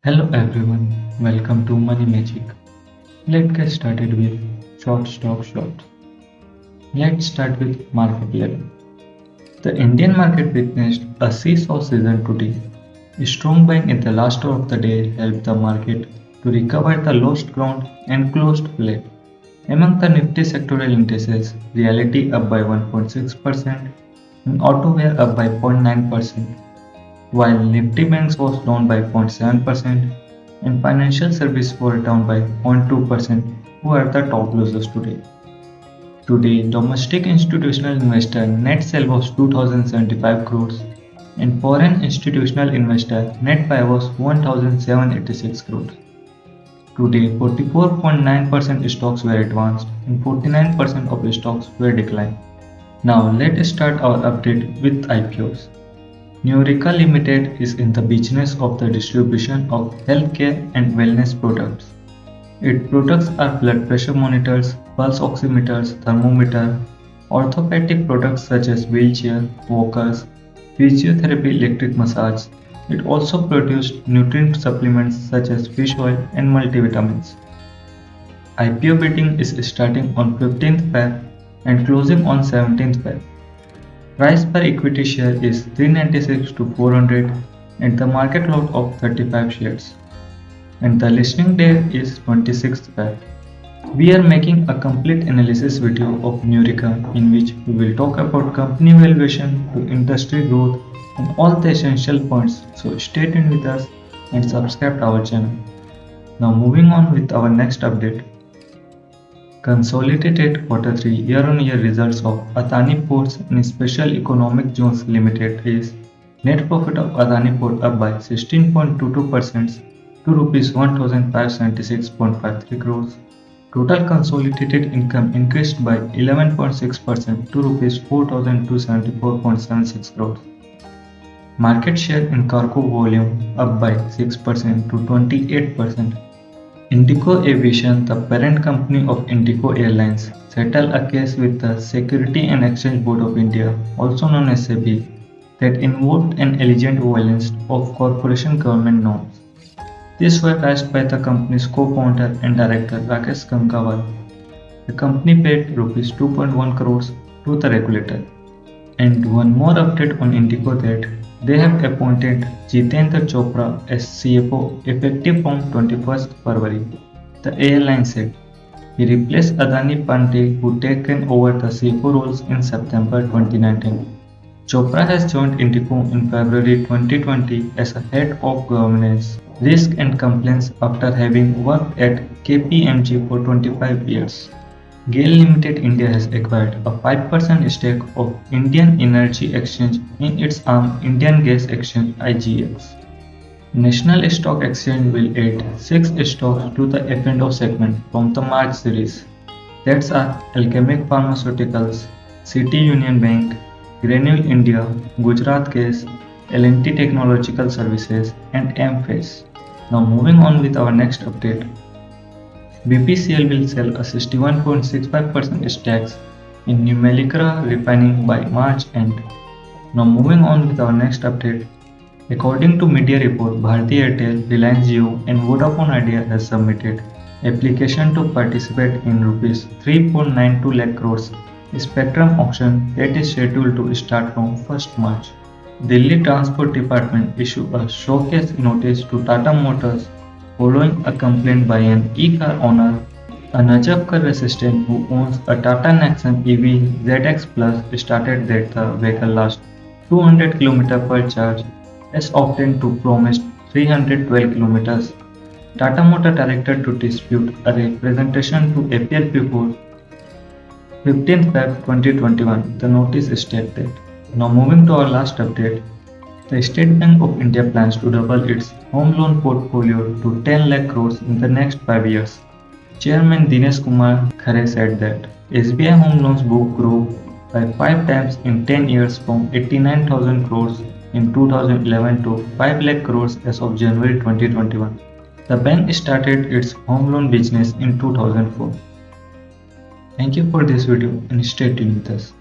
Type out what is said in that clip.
Hello everyone, welcome to Money Magic. Let's get started with short stock short. Let's start with market level. The Indian market witnessed a seesaw season today. Strong buying in the last hour of the day helped the market to recover the lost ground and closed flat. Among the Nifty sectoral indices, Realty up by 1.6% and Auto were up by 0.9%, while Nifty Banks was down by 0.7% and financial services were down by 0.2%, who are the top losers today. Today, domestic institutional investor net sell was 2075 crores and foreign institutional investor net buy was 1786 crores. Today, 44.9% stocks were advanced and 49% of stocks were declined. Now, let's start our update with IPOs. Neurica Limited is in the business of the distribution of healthcare and wellness products. Its products are blood pressure monitors, pulse oximeters, thermometer, orthopedic products such as wheelchair, walkers, physiotherapy, electric massage. It also produced nutrient supplements such as fish oil and multivitamins. IPO bidding is starting on 15th Feb and closing on 17th Feb. Price per equity share is 396 to 400 and the market lot of 35 shares. And the listing date is 26th Feb. We are making a complete analysis video of Neurica in which we will talk about company valuation to industry growth and all the essential points. So stay tuned with us and subscribe to our channel. Now moving on with our next update. Consolidated Q3 year-on-year results of Adani Ports and Special Economic Zones Limited is net profit of Adani Port up by 16.22% to Rs 1,576.53 crores. Total consolidated income increased by 11.6% to Rs 4,274.76 crores. Market share in cargo volume up by 6% to 28%. Indigo Aviation, the parent company of Indigo Airlines, settled a case with the Security and Exchange Board of India, also known as SEBI, that involved an alleged violation of corporation government norms. These were raised by the company's co-founder and director Rakesh Kankawal. The company paid Rs 2.1 crores to the regulator. And one more update on Indigo that they have appointed Jitendra Chopra as CFO effective from 21st February. The airline said he replaced Adani Pandey who taken over the CFO roles in September 2019. Chopra has joined Indigo in February 2020 as a head of governance, risk and compliance after having worked at KPMG for 25 years. GAIL Limited India has acquired a 5% stake of Indian Energy Exchange in its arm Indian Gas Exchange IGX. National Stock Exchange will add 6 stocks to the F&O segment from the March series. That are Alchemic Pharmaceuticals, City Union Bank, Granule India, Gujarat Gas, L&T Technological Services and MFACE. Now moving on with our next update. BPCL will sell a 61.65% stakes in Numaligarh Refining by March end. Now moving on with our next update. According to media report, Bharti Airtel, Reliance Jio and Vodafone Idea has submitted application to participate in Rs 3.92 lakh crores spectrum auction that is scheduled to start from 1st March. Delhi Transport Department issued a showcase notice to Tata Motors following a complaint by an e-car owner, a Najafkar resident who owns a Tata Nexon EV ZX Plus started that the vehicle lasts 200 km per charge as obtained to promised 312 km. Tata Motor directed to dispute a representation to appear before 15th Feb 2021. The notice stated. Now moving to our last update. The State Bank of India plans to double its home loan portfolio to 10 lakh crores in the next 5 years. Chairman Dinesh Kumar Khare said that SBI home loans book grew by 5 times in 10 years from 89,000 crores in 2011 to 5 lakh crores as of January 2021. The bank started its home loan business in 2004. Thank you for this video and stay tuned with us.